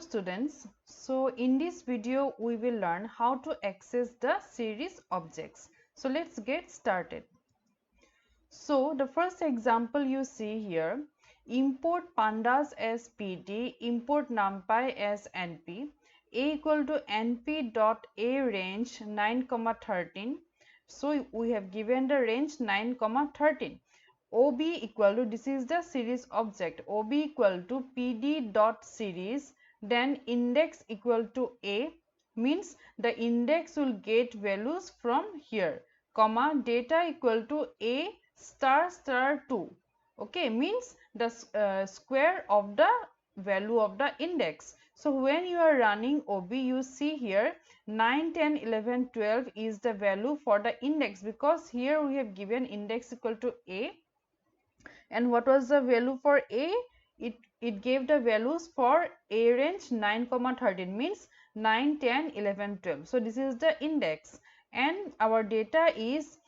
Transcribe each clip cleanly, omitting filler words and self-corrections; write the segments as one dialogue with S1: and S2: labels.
S1: students, so in this video we will learn how to access the series objects. So let's get started. So the first example you see here, import pandas as pd, import numpy as np, a equal to np dot a range 9 13. So we have given the range 9 13. ob equal to, this is the series object, ob equal to pd dot series, then index equal to a, means the index will get values from here, comma data equal to a star star 2, okay, means the square of the value of the index. So when you are running ob, you see here 9 10 11 12 is the value for the index, because here we have given index equal to a. And what was the value for a? It gave the values for a range 9 13, means 9 10 11 12. So this is the index, and our data is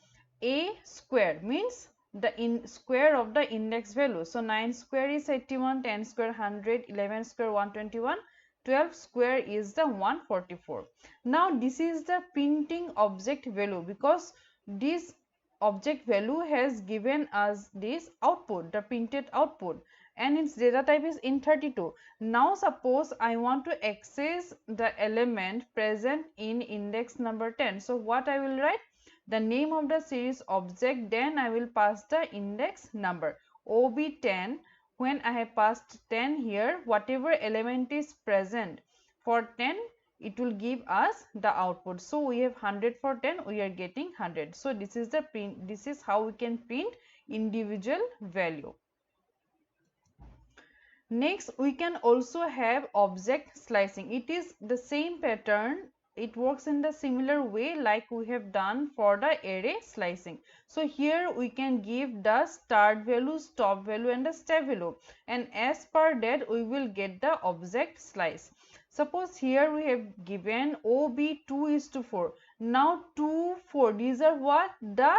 S1: a square, means the square of the index value. So 9 square is 81, 10 square 100, 11 square 121, 12 square is the 144. Now this is the printing object value, because this object value has given us this output, the printed output, and its data type is int32. Now suppose I want to access the element present in index number 10. So what I will write? The name of the series object, then I will pass the index number ob10. When I have passed 10 here, whatever element is present for 10, it will give us the output. So we have 100 for 10, we are getting 100. So this is the print, this is how we can print individual value. Next, we can also have object slicing. It is the same pattern, it works in the similar way like we have done for the array slicing. So here we can give the start value, stop value and the step value, and as per that we will get the object slice. Suppose here we have given ob2:4. Now 2 4, these are what? The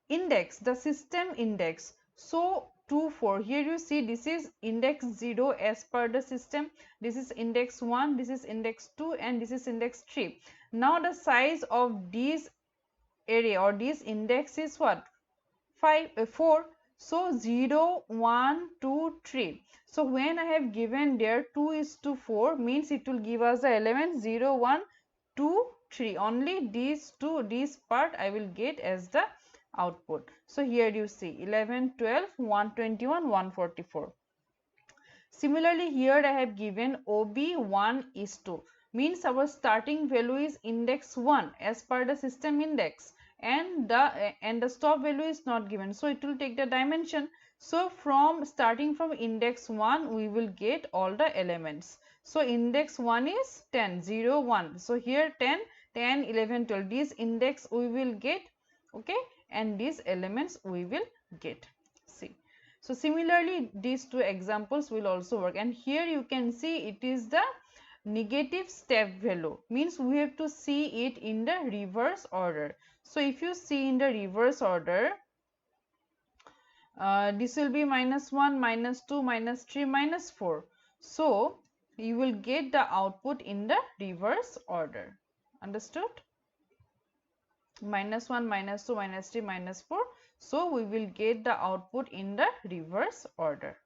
S1: index, the system index. So 2 4, here you see this is index 0 as per the system, this is index 1, this is index 2 and this is index 3. Now the size of this array or this index is what? 4. So 0 1 2 3. So when I have given there 2:4, means it will give us the element 0 1 2 3. Only these two, this part I will get as the output. So here you see 11 12 121 144. Similarly here I have given ob1:2, means our starting value is index 1 as per the system index, and the stop value is not given, so it will take the dimension. So from starting from index 1 we will get all the elements. So index 1 is 10 0 1, so here 10 10 11 12, this index we will get, okay, and these elements we will get. See, so similarly these two examples will also work, and here you can see it is the negative step value, means we have to see it in the reverse order. So if you see in the reverse order, this will be -1 -2 -3 -4. So you will get the output in the reverse order. Understood? -1 -2 -3 -4. So we will get the output in the reverse order.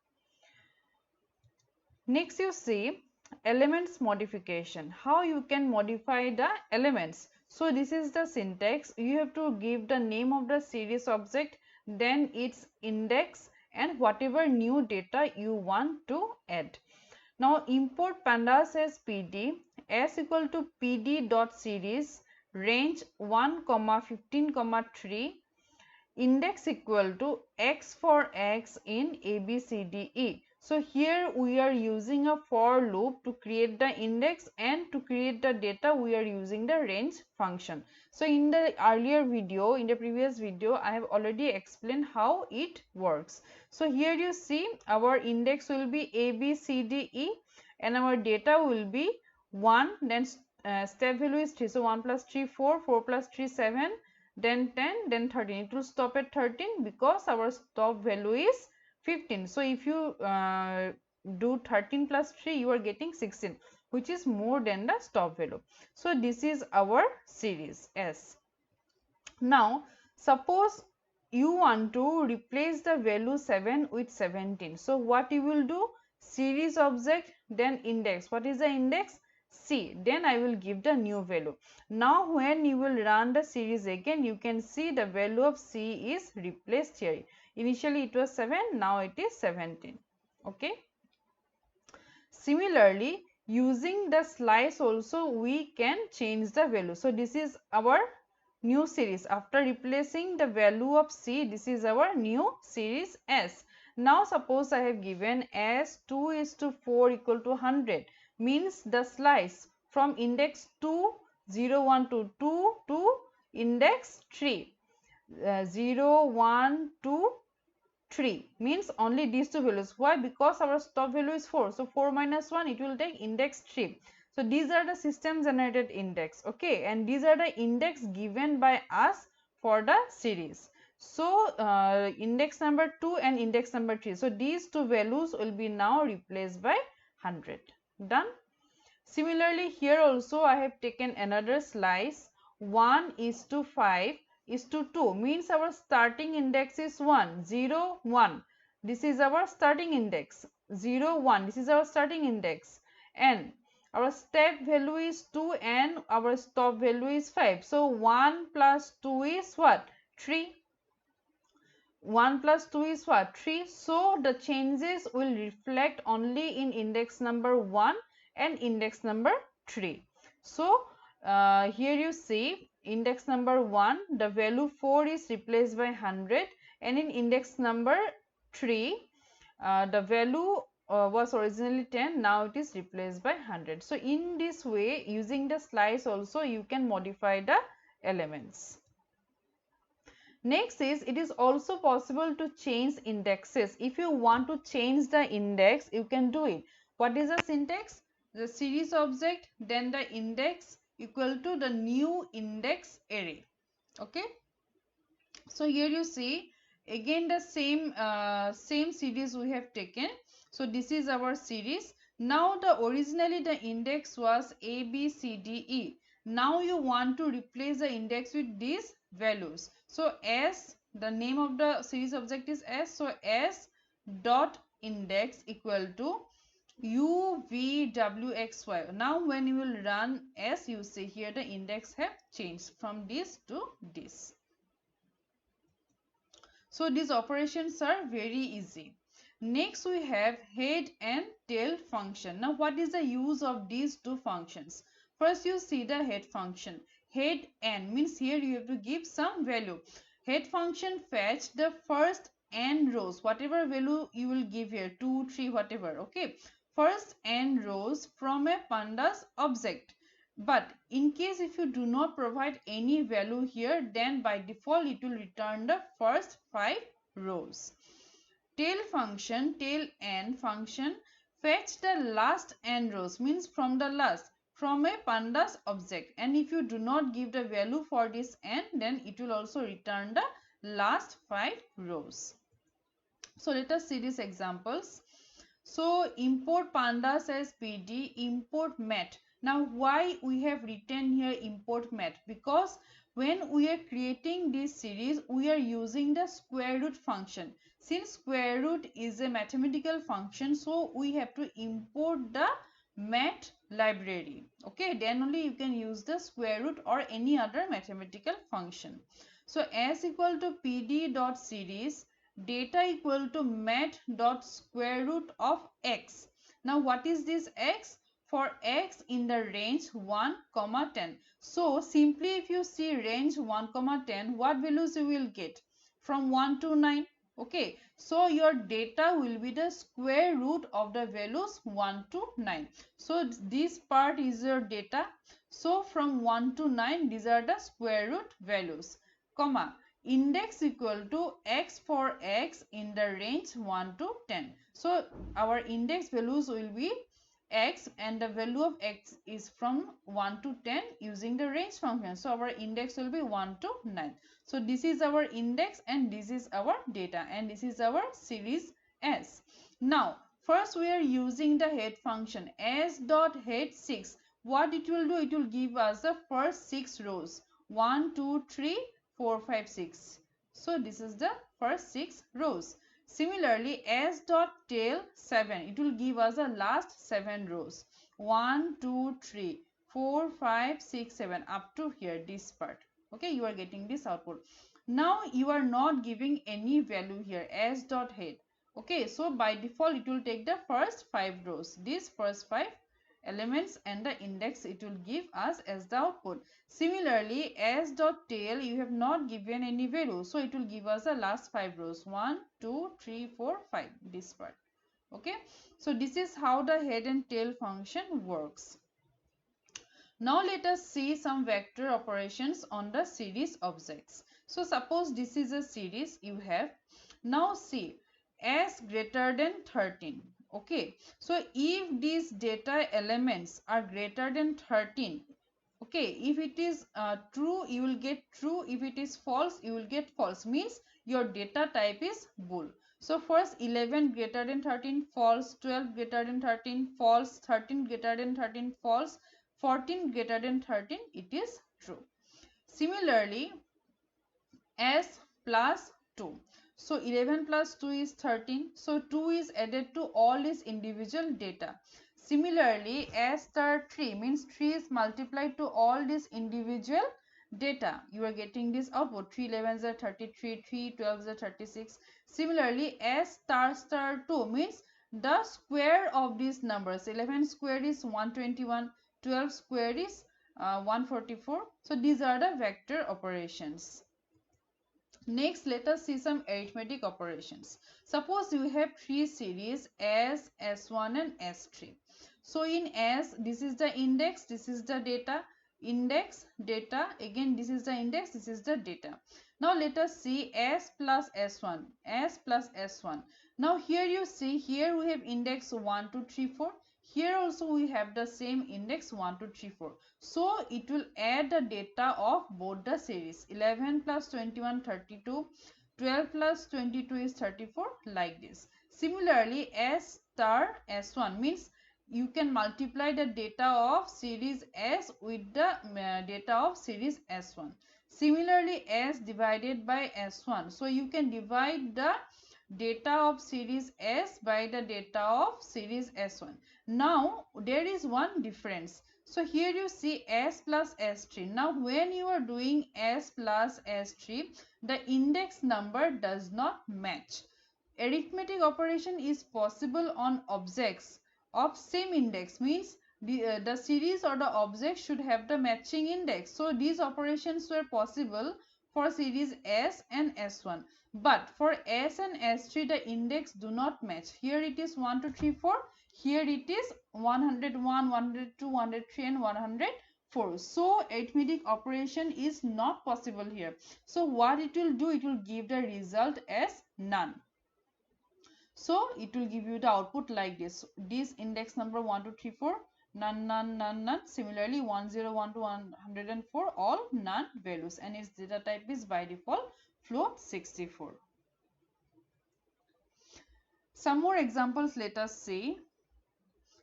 S1: Next you see elements modification, how you can modify the elements. So this is the syntax. You have to give the name of the series object, then its index and whatever new data you want to add. Now import pandas as pd, s equal to pd dot series, range 1 15 3, index equal to x for x in abcde. So here we are using a for loop to create the index, and to create the data we are using the range function. So in the earlier video, in the previous video, I have already explained how it works. So here you see our index will be abcde and our data will be 1, then step value is 3, so 1 plus 3 4, 4 plus 3 7, then 10, then 13. It will stop at 13 because our stop value is 15. So if you do 13 plus 3, you are getting 16. which is more than the stop value. So this is our series S. Now suppose you want to replace the value 7 with 17. So what you will do? Series object, then index. What is the index? C. Then I will give the new value. Now when you will run the series again, you can see the value of C is replaced here. Initially it was 7, now it is 17. Okay. Similarly, using the slice also we can change the value. So this is our new series. After replacing the value of C, this is our new series S. Now suppose I have given S 2 is to 4 equal to 100, means the slice from index 2 0 1 to 2 to index 3 0 1 2 3 means only these two values. Why? Because our stop value is 4. So 4 minus 1, it will take index 3. So these are the system generated index. Okay, and these are the index given by us for the series. So index number 2 and index number 3. So these two values will be now replaced by 100. Done. Similarly, here also I have taken another slice. 1 is to 5 is to 2 means our starting index is 1, 0, 1. This is our starting index. 0, 1. This is our starting index. And our step value is 2 and our stop value is 5. So 1 plus 2 is what? 3. 1 plus 2 is what? 3. So the changes will reflect only in index number 1 and index number 3. So here you see index number 1, the value 4 is replaced by 100, and in index number 3 the value was originally 10, now it is replaced by 100. So in this way, using the slice also you can modify the elements. Next is, it is also possible to change indexes. If you want to change the index, you can do it. What is the syntax? The series object, then the index equal to the new index array. Okay. So here you see again the same series we have taken. So this is our series. Now originally the index was A, B, C, D, E. Now you want to replace the index with these values. So S, the name of the series object is S. So S dot index equal to U, V, W, X, Y. Now when you will run S, you see here the index have changed from this to this. So these operations are very easy. Next we have head and tail function. Now what is the use of these two functions? First you see the head function. Head n means here you have to give some value. Head function fetch the first n rows, whatever value you will give here, 2, 3, whatever. Okay, first n rows from a pandas object. But in case if you do not provide any value here, then by default it will return the first 5 rows. Tail function, tail n function fetch the last n rows, means from the last, from a pandas object, and if you do not give the value for this n, then it will also return the last 5 rows. So let us see these examples. So import pandas as pd, import mat. Now why we have written here import mat? Because when we are creating this series, we are using the square root function. Since square root is a mathematical function, so we have to import the mat library. Okay, then only you can use the square root or any other mathematical function. So s equal to pd dot series, data equal to mat dot square root of x. Now what is this x? For x in the range 1, 10. So simply if you see range 1, 10, what values you will get? From 1 to 9. Okay, so your data will be the square root of the values 1 to 9. So this part is your data. So from 1 to 9, these are the square root values, comma, index equal to x for x in the range 1 to 10. So our index values will be x and the value of x is from 1 to 10 using the range function. So our index will be 1 to 9. So this is our index and this is our data and this is our series S. Now First, we are using the head function s dot head 6. What it will do? It will give us the first 6 rows. 1, 2, 3, 4, 5, 6. So this is the first 6 rows. Similarly, s dot tail 7. It will give us the last 7 rows. 1, 2, 3, 4, 5, 6, 7 up to here, this part. Okay, you are getting this output. Now you are not giving any value here, s dot head. Okay, so by default it will take the first 5 rows, these first 5 elements, and the index it will give us as the output. Similarly, s dot tail, you have not given any value, so it will give us the last 5 rows. 1, 2, 3, 4, 5, this part. Okay, so this is how the head and tail function works. Now let us see some vector operations on the series objects. So suppose this is a series you have. Now see, s greater than 13. Okay, so if these data elements are greater than 13, okay, if it is true, you will get true. If it is false, you will get false. Means your data type is bool. So first 11 greater than 13, false. 12 greater than 13, false. 13 greater than 13, false. 14 greater than 13, it is true. Similarly, s plus 2. So 11 plus 2 is 13. So 2 is added to all these individual data. Similarly, s star 3 means 3 is multiplied to all these individual data. You are getting this output. 3 11s are 33, 3 12s are 36. Similarly, s star star 2 means the square of these numbers. 11 square is 121. 12 square is 144. So these are the vector operations. Next, let us see some arithmetic operations. Suppose you have three series S, S1 and S3. So in S, this is the index, this is the data, index, data, again this is the index, this is the data. Now let us see S plus S1, S plus S1. Now here you see, here we have index 1, 2, 3, 4. Here also we have the same index 1, 2, 3, 4. So it will add the data of both the series. 11 plus 21, 32. 12 plus 22 is 34, like this. Similarly, S star S1 means you can multiply the data of series S with the data of series S1. Similarly, S divided by S1. So you can divide the data of series S by the data of series S1. Now there is one difference. So here you see S plus S3. Now when you are doing S plus S3, the index number does not match. Arithmetic operation is possible on objects of same index, means the series or the object should have the matching index. So these operations were possible for series S and S1. But for S and S3, the index do not match. Here it is 1, 2, 3, 4. Here it is 101, 102, 103 and 104. So arithmetic operation is not possible here. So what it will do, it will give the result as none. So it will give you the output like this. This index number 1, 2, 3, 4, none, none, none, none. Similarly, 101 to 104, all none values, and its data type is by default float 64. Some more examples let us see.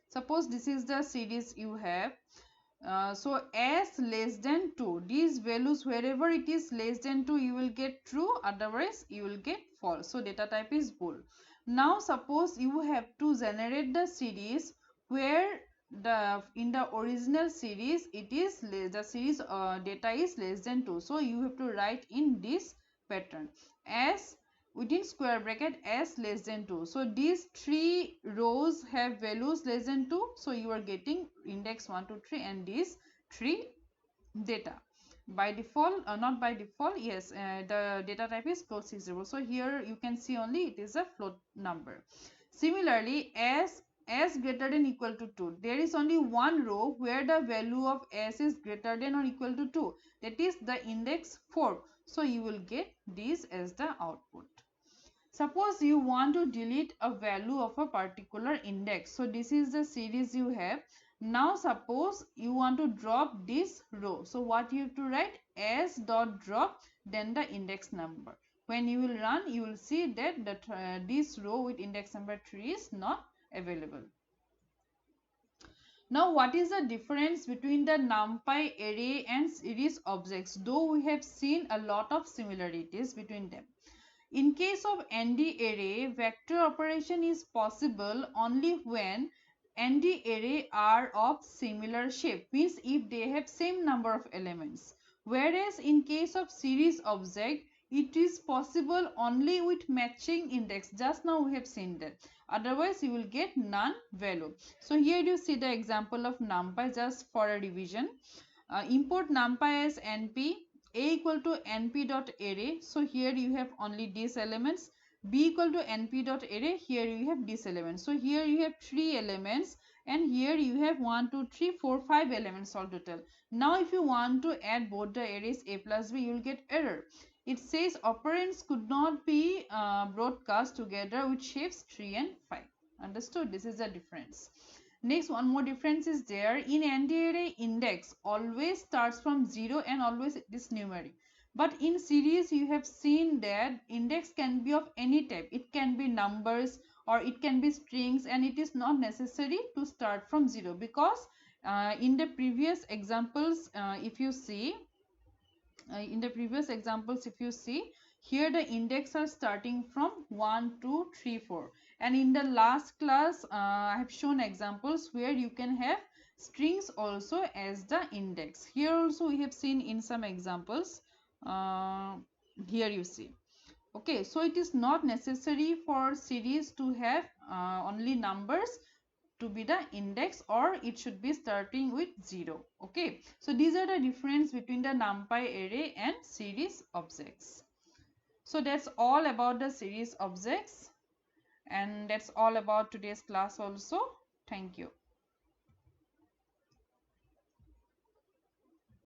S1: Suppose this is the series you have. So s less than 2, these values wherever it is less than 2 you will get true, otherwise you will get false. So data type is bool. Now suppose you have to generate the series where in the original series it is the series data is less than 2. So you have to write in this pattern, s within square bracket s less than 2. So these three rows have values less than 2. So you are getting index 1, 2, 3 and these three data. By default, not by default, yes, the data type is float 60. So here you can see only it is a float number. Similarly, as greater than equal to 2, there is only one row where the value of s is greater than or equal to 2, that is the index 4. So you will get this as the output. Suppose you want to delete a value of a particular index. So this is the series you have. Now suppose you want to drop this row. So what you have to write, s dot drop, then the index number. When you will run, you will see that this row with index number 3 is not available. Now, what is the difference between the NumPy array and series objects? Though we have seen a lot of similarities between them. In case of ND array, vector operation is possible only when ND array are of similar shape, means if they have same number of elements. Whereas in case of series object, it is possible only with matching index. Just now we have seen that. Otherwise, you will get none value. So here you see the example of NumPy just for a revision. Import NumPy as NP a equal to np dot array. So here you have only these elements. B equal to np dot array. Here you have these elements. So here you have 3 elements and here you have 1 2 3 4 5 elements all total. Now if you want to add both the arrays a plus b, you will get error. It says operands could not be broadcast together with shapes 3 and 5. Understood? This is the difference. Next, one more difference is there. In ND array, index always starts from 0 and always it is numeric. But in series, you have seen that index can be of any type. It can be numbers or it can be strings, and it is not necessary to start from 0, because in the previous examples, if you see, here the index are starting from 1 2 3 4, and in the last class I have shown examples where you can have strings also as the index. Here also we have seen in some examples. Here you see. Okay, so it is not necessary for series to have only numbers to be the index, or it should be starting with 0. Okay, so these are the difference between the NumPy array and series objects. So that's all about the series objects, and that's all about today's class also. Thank you.